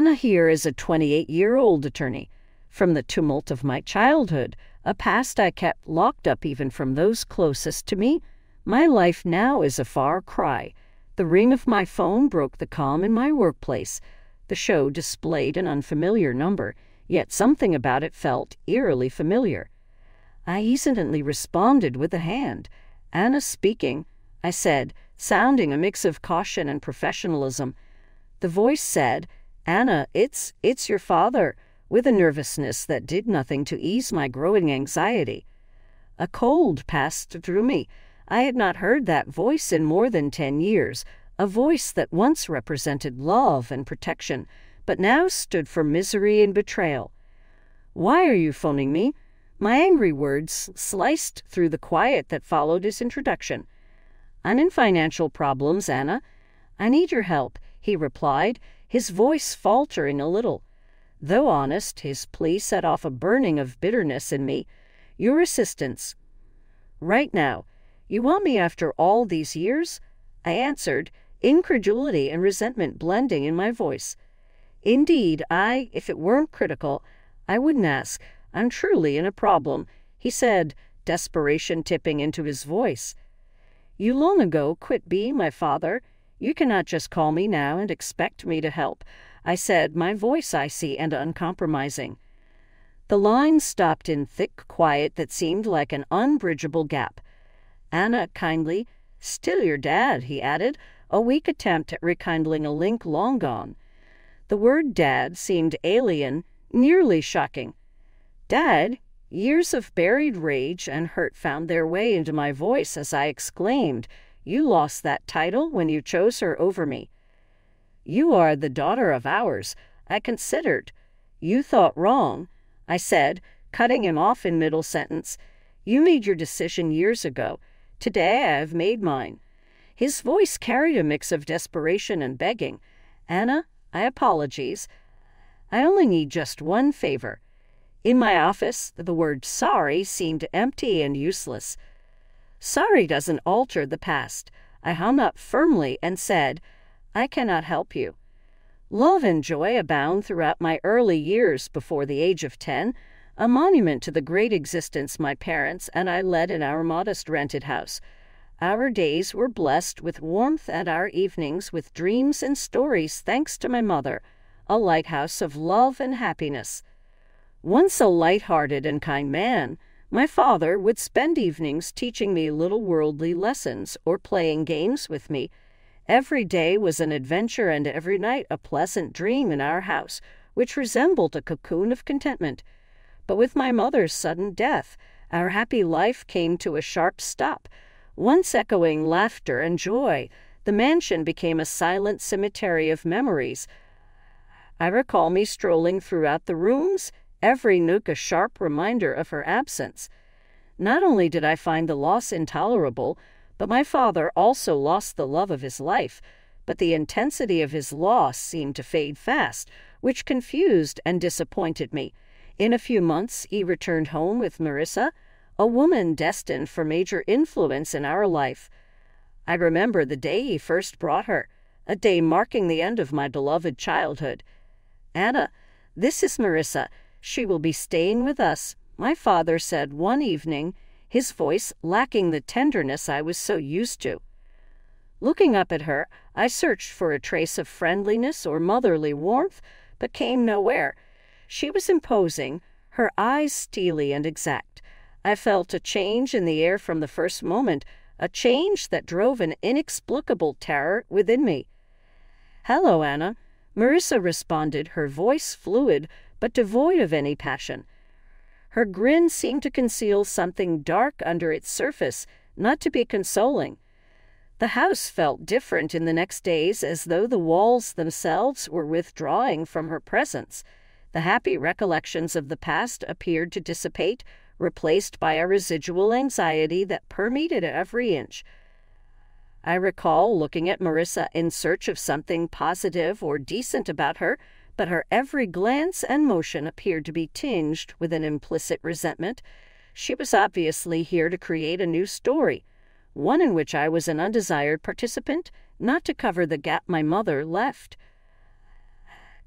Anna here is a 28-year-old attorney. From the tumult of my childhood, a past I kept locked up even from those closest to me, my life now is a far cry. The ring of my phone broke the calm in my workplace. The show displayed an unfamiliar number, yet something about it felt eerily familiar. I hesitantly responded with a hand. "Anna speaking," I said, sounding a mix of caution and professionalism. The voice said, "Anna, it's your father," with a nervousness that did nothing to ease my growing anxiety. A cold passed through me. I had not heard that voice in more than 10 years, a voice that once represented love and protection, but now stood for misery and betrayal. "Why are you phoning me?" My angry words sliced through the quiet that followed his introduction. "I'm in financial problems, Anna. I need your help," he replied, his voice faltering a little. Though honest, his plea set off a burning of bitterness in me. "Your assistance." "Right now. You want me after all these years?" I answered, incredulity and resentment blending in my voice. "Indeed, if it weren't critical, I wouldn't ask. I'm truly in a problem," he said, desperation tipping into his voice. "You long ago quit being my father. You cannot just call me now and expect me to help," I said, my voice icy and uncompromising. The line stopped in thick quiet that seemed like an unbridgeable gap. "Anna, kindly, still your dad," he added, a weak attempt at rekindling a link long gone. The word dad seemed alien, nearly shocking. "Dad?" Years of buried rage and hurt found their way into my voice as I exclaimed, "You lost that title when you chose her over me." "You are the daughter of ours," I considered. "You thought wrong," I said, cutting him off in middle sentence. "You made your decision years ago. Today I have made mine." His voice carried a mix of desperation and begging. "Anna, I apologize. I only need just one favor." In my office, the word sorry seemed empty and useless. "Sorry doesn't alter the past." I hung up firmly and said, "I cannot help you." Love and joy abound throughout my early years before the age of 10, a monument to the great existence my parents and I led in our modest rented house. Our days were blessed with warmth and our evenings with dreams and stories thanks to my mother, a lighthouse of love and happiness. Once a light-hearted and kind man, my father would spend evenings teaching me little worldly lessons or playing games with me. Every day was an adventure and every night a pleasant dream in our house, which resembled a cocoon of contentment. But with my mother's sudden death, our happy life came to a sharp stop. Once echoing laughter and joy, the mansion became a silent cemetery of memories. I recall me strolling throughout the rooms, every nook a sharp reminder of her absence. Not only did I find the loss intolerable, but my father also lost the love of his life, but the intensity of his loss seemed to fade fast, which confused and disappointed me. In a few months he returned home with Marissa, a woman destined for major influence in our life. I remember the day he first brought her, a day marking the end of my beloved childhood. "Anna, this is Marissa. She will be staying with us," my father said one evening, his voice lacking the tenderness I was so used to. Looking up at her, I searched for a trace of friendliness or motherly warmth, but came nowhere. She was imposing, her eyes steely and exact. I felt a change in the air from the first moment, a change that drove an inexplicable terror within me. "Hello, Anna," Marissa responded, her voice fluid but devoid of any passion. Her grin seemed to conceal something dark under its surface, not to be consoling. The house felt different in the next days, as though the walls themselves were withdrawing from her presence. The happy recollections of the past appeared to dissipate, replaced by a residual anxiety that permeated every inch. I recall looking at Marissa in search of something positive or decent about her, but her every glance and motion appeared to be tinged with an implicit resentment. She was obviously here to create a new story, one in which I was an undesired participant, not to cover the gap my mother left.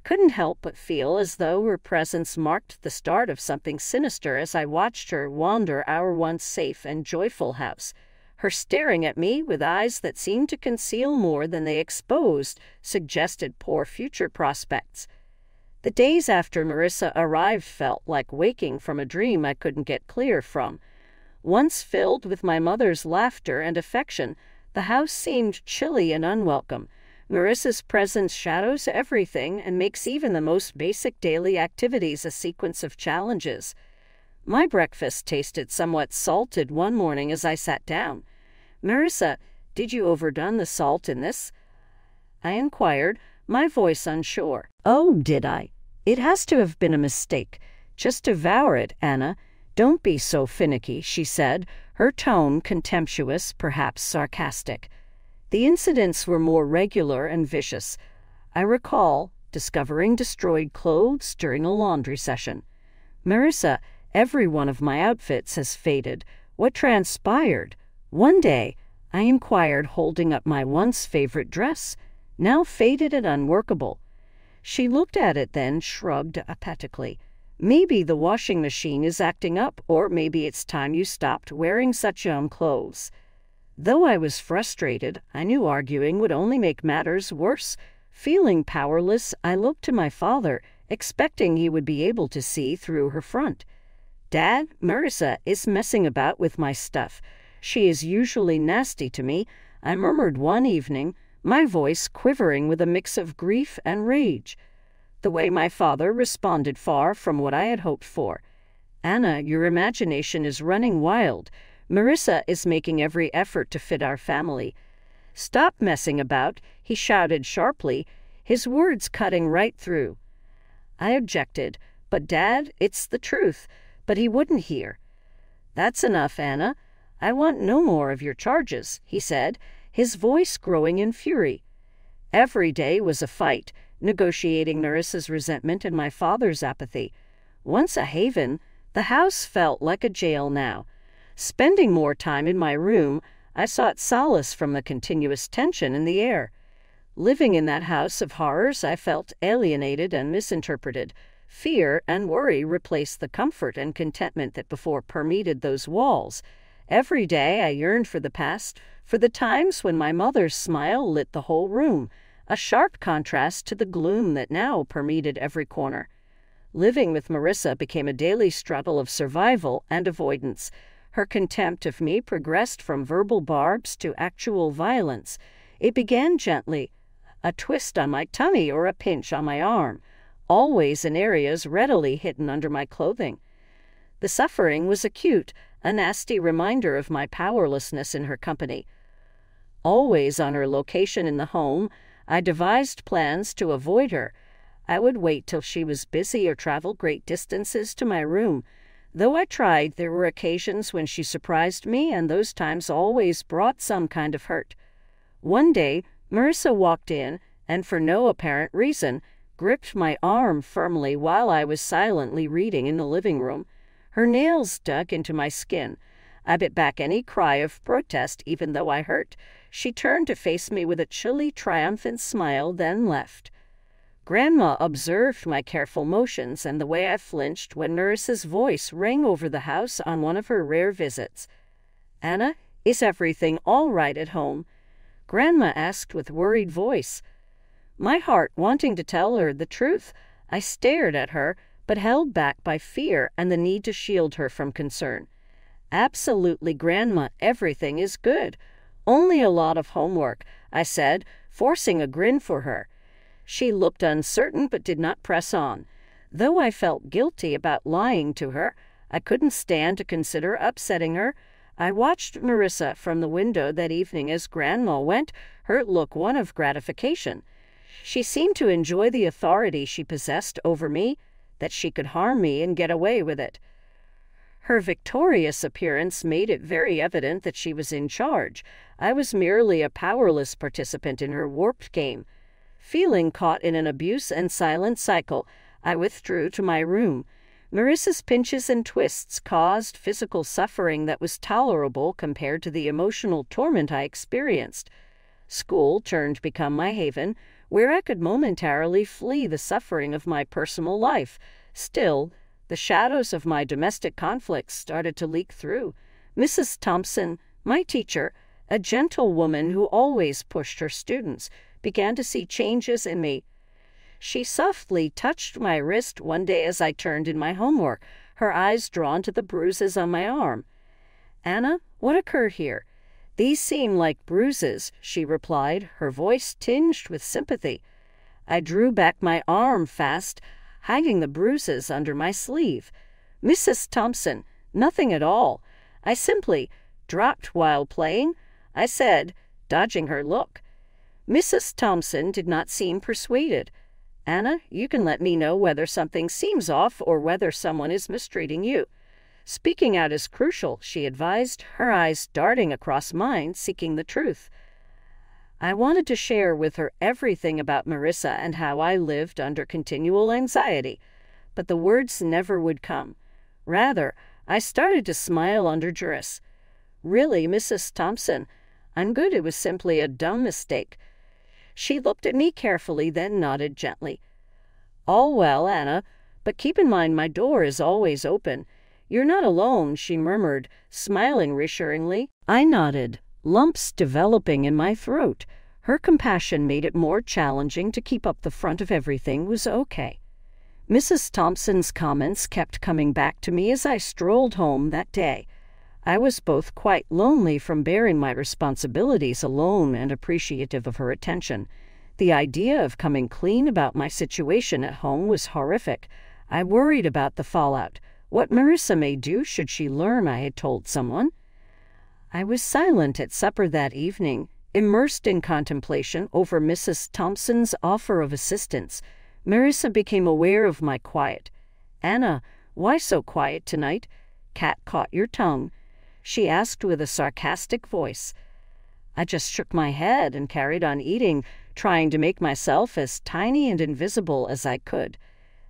Couldn't help but feel as though her presence marked the start of something sinister as I watched her wander our once safe and joyful house. Her staring at me with eyes that seemed to conceal more than they exposed suggested poor future prospects. The days after Marissa arrived felt like waking from a dream I couldn't get clear from. Once filled with my mother's laughter and affection, the house seemed chilly and unwelcome. Marissa's presence shadows everything and makes even the most basic daily activities a sequence of challenges. My breakfast tasted somewhat salted one morning as I sat down. "Marissa, did you overdone the salt in this?" I inquired, my voice unsure. "Oh, did I? It has to have been a mistake. Just devour it, Anna. Don't be so finicky," she said, her tone contemptuous, perhaps sarcastic. The incidents were more regular and vicious. I recall discovering destroyed clothes during a laundry session. "Marissa, every one of my outfits has faded. What transpired?" One day, I inquired, holding up my once favorite dress, now faded and unworkable. She looked at it, then shrugged apathetically. "Maybe the washing machine is acting up, or maybe it's time you stopped wearing such young clothes." Though I was frustrated, I knew arguing would only make matters worse. Feeling powerless, I looked to my father, expecting he would be able to see through her front. "Dad, Marissa is messing about with my stuff. She is usually nasty to me," I murmured one evening, my voice quivering with a mix of grief and rage. The way my father responded far from what I had hoped for. "Anna, your imagination is running wild. Marissa is making every effort to fit our family." "Stop messing about," he shouted sharply, his words cutting right through. I objected, "But Dad, it's the truth." But he wouldn't hear. "That's enough, Anna. I want no more of your charges," he said, his voice growing in fury. Every day was a fight, negotiating Marissa's resentment and my father's apathy. Once a haven, the house felt like a jail now. Spending more time in my room, I sought solace from the continuous tension in the air. Living in that house of horrors, I felt alienated and misinterpreted. Fear and worry replaced the comfort and contentment that before permeated those walls. Every day I yearned for the past, for the times when my mother's smile lit the whole room, a sharp contrast to the gloom that now permeated every corner. Living with Marissa became a daily struggle of survival and avoidance. Her contempt of me progressed from verbal barbs to actual violence. It began gently, a twist on my tummy or a pinch on my arm, always in areas readily hidden under my clothing. The suffering was acute, a nasty reminder of my powerlessness in her company. Always on her location in the home, I devised plans to avoid her. I would wait till she was busy or travel great distances to my room. Though I tried, there were occasions when she surprised me, and those times always brought some kind of hurt. One day, Marissa walked in, and for no apparent reason, gripped my arm firmly while I was silently reading in the living room. Her nails dug into my skin. I bit back any cry of protest, even though I hurt. She turned to face me with a chilly, triumphant smile, then left. Grandma observed my careful motions and the way I flinched when Marissa's voice rang over the house on one of her rare visits. "Anna, is everything all right at home?" Grandma asked with worried voice. My heart wanting to tell her the truth, I stared at her, but held back by fear and the need to shield her from concern. "Absolutely, Grandma, everything is good. Only a lot of homework," I said, forcing a grin for her. She looked uncertain but did not press on. Though I felt guilty about lying to her, I couldn't stand to consider upsetting her. I watched Marissa from the window that evening as Grandma went, her look one of gratification. She seemed to enjoy the authority she possessed over me, that she could harm me and get away with it. Her victorious appearance made it very evident that she was in charge. I was merely a powerless participant in her warped game. Feeling caught in an abuse and silent cycle, I withdrew to my room. Marissa's pinches and twists caused physical suffering that was tolerable compared to the emotional torment I experienced. School turned to become my haven, where I could momentarily flee the suffering of my personal life. Still, the shadows of my domestic conflicts started to leak through. Mrs. Thompson, my teacher, a gentle woman who always pushed her students, began to see changes in me. She softly touched my wrist one day as I turned in my homework, her eyes drawn to the bruises on my arm. "Anna, what occurred here?" "These seem like bruises," she replied, her voice tinged with sympathy. I drew back my arm fast, hiding the bruises under my sleeve. "Mrs. Thompson, nothing at all. I simply dropped while playing," I said, dodging her look. Mrs. Thompson did not seem persuaded. "Anna, you can let me know whether something seems off or whether someone is mistreating you. Speaking out is crucial," she advised, her eyes darting across mine, seeking the truth. I wanted to share with her everything about Marissa and how I lived under continual anxiety, but the words never would come. Rather, I started to smile under duress. "Really, Mrs. Thompson, I'm good. It was simply a dumb mistake." She looked at me carefully, then nodded gently. "All well, Anna, but keep in mind my door is always open. You're not alone," she murmured, smiling reassuringly. I nodded, lumps developing in my throat. Her compassion made it more challenging to keep up the front of everything was okay. Mrs. Thompson's comments kept coming back to me as I strolled home that day. I was both quite lonely from bearing my responsibilities alone and appreciative of her attention. The idea of coming clean about my situation at home was horrific. I worried about the fallout, what Marissa may do should she learn I had told someone. I was silent at supper that evening, immersed in contemplation over Mrs. Thompson's offer of assistance. Marissa became aware of my quiet. "Anna, why so quiet tonight? Cat caught your tongue?" she asked with a sarcastic voice. I just shook my head and carried on eating, trying to make myself as tiny and invisible as I could.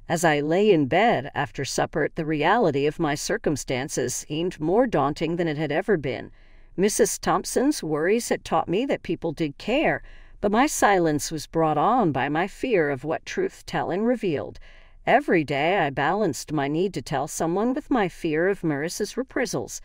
As I lay in bed after supper, the reality of my circumstances seemed more daunting than it had ever been. Mrs. Thompson's worries had taught me that people did care, but my silence was brought on by my fear of what truth-telling revealed. Every day I balanced my need to tell someone with my fear of Marissa's reprisals.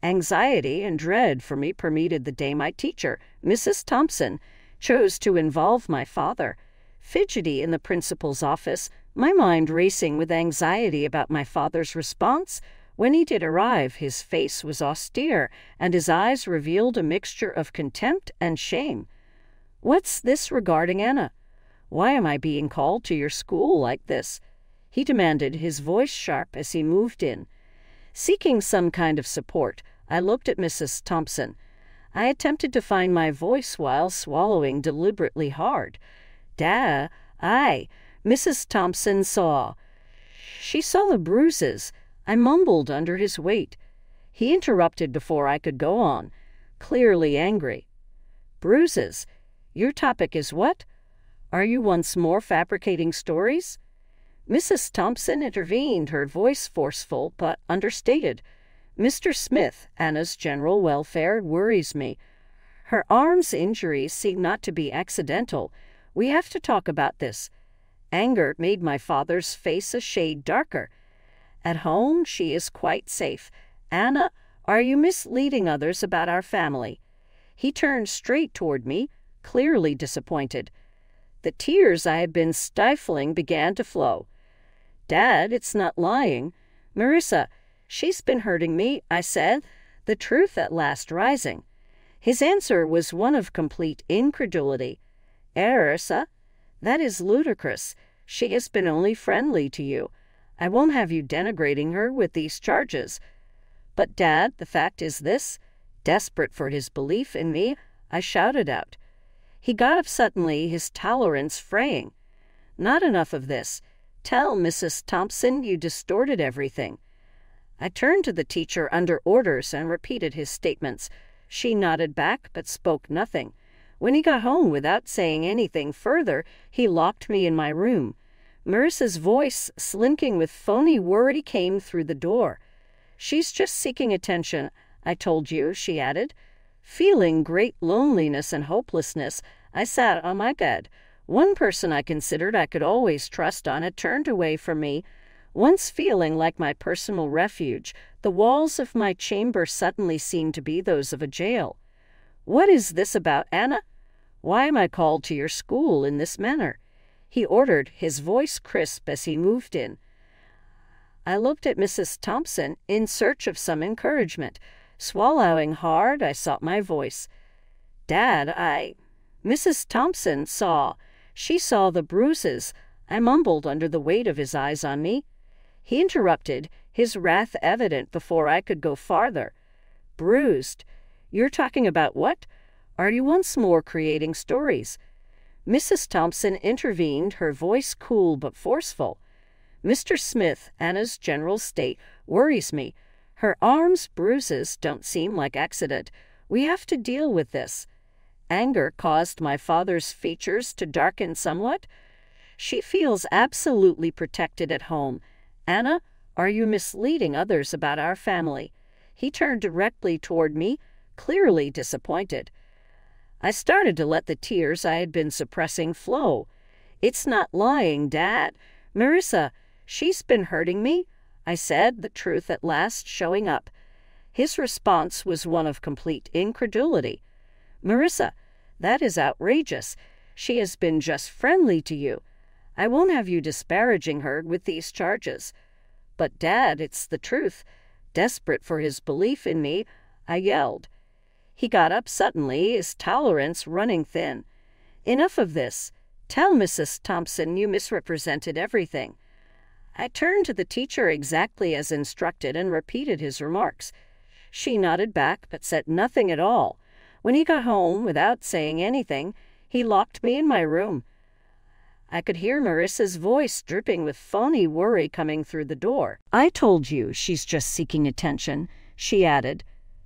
Anxiety and dread for me permeated the day my teacher, Mrs. Thompson, chose to involve my father. Fidgety in the principal's office, my mind racing with anxiety about my father's response. When he did arrive, his face was austere, and his eyes revealed a mixture of contempt and shame. "What's this regarding Anna? Why am I being called to your school like this?" he demanded, his voice sharp as he moved in. Seeking some kind of support, I looked at Mrs. Thompson. I attempted to find my voice while swallowing deliberately hard. Mrs. Thompson saw. She saw the bruises. I mumbled under his weight. He interrupted before I could go on, clearly angry. "Bruises? Your topic is what? Are you once more fabricating stories?" Mrs. Thompson intervened, her voice forceful but understated. "Mr. Smith, Anna's general welfare worries me. Her arm's injuries seem not to be accidental. We have to talk about this." Anger made my father's face a shade darker. "At home, she is quite safe. Anna, are you misleading others about our family?" He turned straight toward me, clearly disappointed. The tears I had been stifling began to flow. "Dad, it's not lying. Marissa, she's been hurting me," I said, the truth at last rising. His answer was one of complete incredulity. "Marissa, that is ludicrous. She has been only friendly to you. I won't have you denigrating her with these charges." "But, Dad, the fact is this." Desperate for his belief in me, I shouted out. He got up suddenly, his tolerance fraying. "Not enough of this. Tell Mrs. Thompson you distorted everything." I turned to the teacher under orders and repeated his statements. She nodded back but spoke nothing. When he got home without saying anything further, he locked me in my room. Marissa's voice, slinking with phony worry, came through the door. "She's just seeking attention, I told you," she added. Feeling great loneliness and hopelessness, I sat on my bed, One person I considered I could always trust on had turned away from me. Once feeling like my personal refuge, the walls of my chamber suddenly seemed to be those of a jail. "What is this about, Anna? Why am I called to your school in this manner?" he ordered, his voice crisp as he moved in. I looked at Mrs. Thompson in search of some encouragement. Swallowing hard, I sought my voice. "Dad, Mrs. Thompson saw. She saw the bruises," I mumbled under the weight of his eyes on me. He interrupted, his wrath evident before I could go farther. "Bruised? You're talking about what? Are you once more creating stories?" Mrs. Thompson intervened, her voice cool but forceful. "Mr. Smith, Anna's general state worries me. Her arms' bruises don't seem like accident. We have to deal with this. Anger caused my father's features to darken somewhat. She feels absolutely protected at home. Anna, are you misleading others about our family?" He turned directly toward me, clearly disappointed. I started to let the tears I had been suppressing flow. "It's not lying, Dad. Marissa, she's been hurting me," I said, the truth at last showing up. His response was one of complete incredulity. "Marissa, that is outrageous. She has been just friendly to you. I won't have you disparaging her with these charges." "But, Dad, it's the truth." Desperate for his belief in me, I yelled. He got up suddenly, his tolerance running thin. "Enough of this. Tell Mrs. Thompson you misrepresented everything." I turned to the teacher exactly as instructed and repeated his remarks. She nodded back but said nothing at all. When he got home, without saying anything, he locked me in my room. I could hear Marissa's voice dripping with phony worry coming through the door. "I told you she's just seeking attention," she added.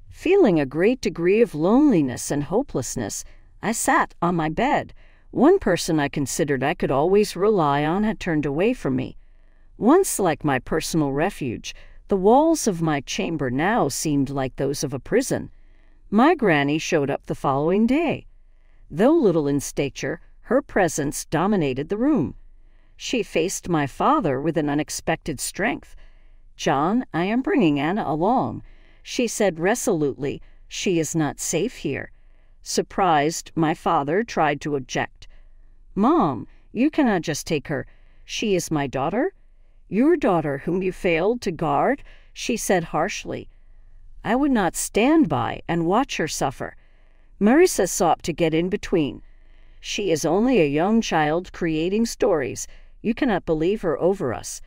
Feeling a great degree of loneliness and hopelessness, I sat on my bed. One person I considered I could always rely on had turned away from me. Once like my personal refuge, the walls of my chamber now seemed like those of a prison. My granny showed up the following day. Though little in stature, her presence dominated the room. She faced my father with an unexpected strength. "John, I am bringing Anna along," she said resolutely. "She is not safe here." Surprised, my father tried to object. "Mom, you cannot just take her. She is my daughter." "Your daughter whom you failed to guard," she said harshly. I would not stand by and watch her suffer. Marissa sought to get in between. "She is only a young child creating stories. You cannot believe her over us."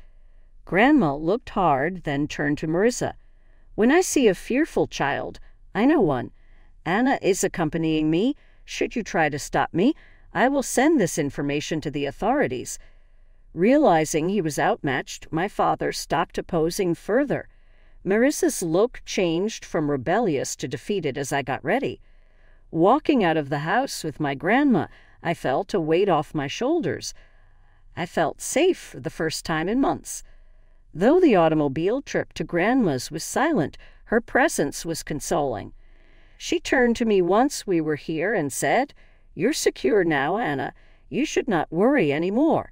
Grandma looked hard, then turned to Marissa. "When I see a fearful child, I know one. Anna is accompanying me. Should you try to stop me, I will send this information to the authorities." Realizing he was outmatched, my father stopped opposing further. Marissa's look changed from rebellious to defeated as I got ready. Walking out of the house with my grandma, I felt a weight off my shoulders. I felt safe for the first time in months. Though the automobile trip to Grandma's was silent, her presence was consoling. She turned to me once we were here and said, "You're secure now, Anna. You should not worry any more."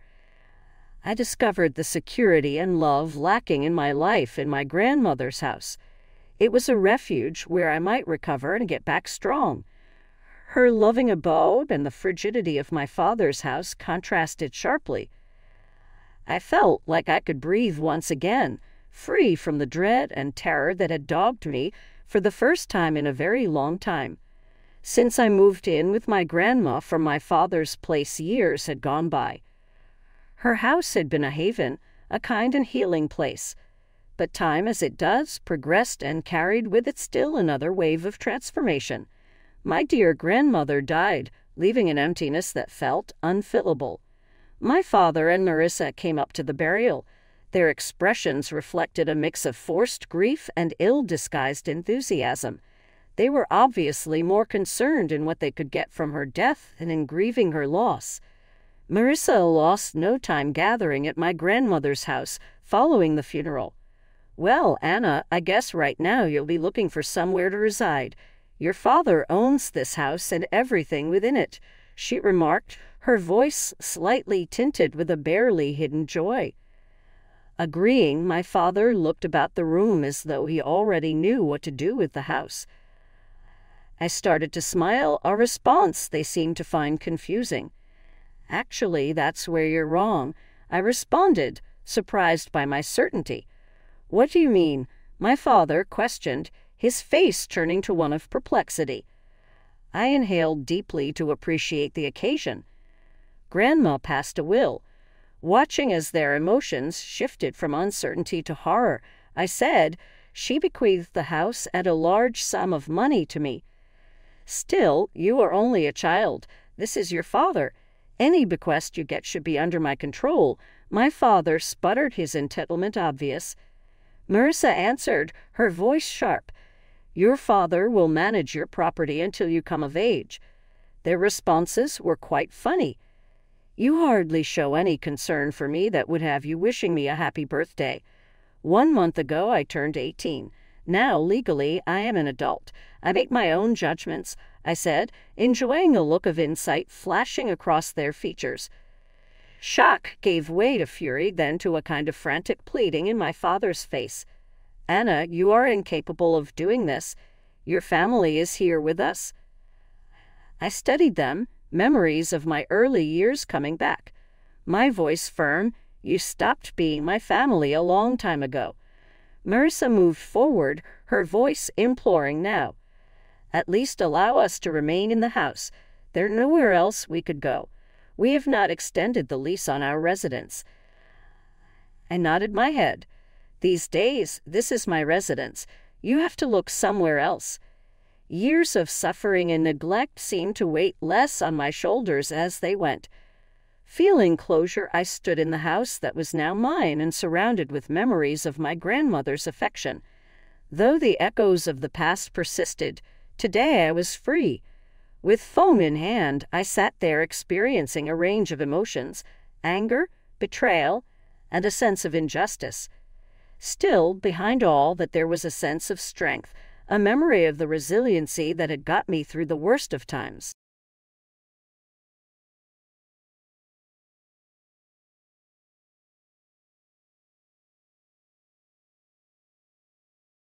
I discovered the security and love lacking in my life in my grandmother's house. It was a refuge where I might recover and get back strong. Her loving abode and the frigidity of my father's house contrasted sharply. I felt like I could breathe once again, free from the dread and terror that had dogged me for the first time in a very long time. Since I moved in with my grandma from my father's place, years had gone by. Her house had been a haven, a kind and healing place. But time, as it does, progressed and carried with it still another wave of transformation. My dear grandmother died, leaving an emptiness that felt unfillable. My father and Marissa came up to the burial. Their expressions reflected a mix of forced grief and ill-disguised enthusiasm. They were obviously more concerned in what they could get from her death than in grieving her loss. Marissa lost no time gathering at my grandmother's house following the funeral. "Well, Anna, I guess right now you'll be looking for somewhere to reside. Your father owns this house and everything within it," she remarked, her voice slightly tinted with a barely hidden joy. Agreeing, my father looked about the room as though he already knew what to do with the house. I started to smile, a response they seemed to find confusing. "Actually, that's where you're wrong," I responded, surprised by my certainty. "What do you mean?" my father questioned, his face turning to one of perplexity. I inhaled deeply to appreciate the occasion. Grandma passed a will. Watching as their emotions shifted from uncertainty to horror, I said, "She bequeathed the house and a large sum of money to me." "Still, you are only a child. This is your father. Any bequest you get should be under my control." My father sputtered, his entitlement obvious. Marissa answered, her voice sharp, "Your father will manage your property until you come of age." Their responses were quite funny. "You hardly show any concern for me that would have you wishing me a happy birthday. 1 month ago I turned 18. Now, legally, I am an adult. I make my own judgments," I said, enjoying a look of insight flashing across their features. Shock gave way to fury, then to a kind of frantic pleading in my father's face. "Anna, you are incapable of doing this. Your family is here with us." I studied them, memories of my early years coming back. My voice firm, "You stopped being my family a long time ago." Marissa moved forward, her voice imploring now. "At least allow us to remain in the house. There's nowhere else we could go. We have not extended the lease on our residence." I nodded my head. "These days, this is my residence. You have to look somewhere else." Years of suffering and neglect seemed to weigh less on my shoulders as they went. Feeling closure, I stood in the house that was now mine and surrounded with memories of my grandmother's affection. Though the echoes of the past persisted, today I was free. With phone in hand, I sat there experiencing a range of emotions: anger, betrayal, and a sense of injustice. Still, behind all that there was a sense of strength, a memory of the resiliency that had got me through the worst of times.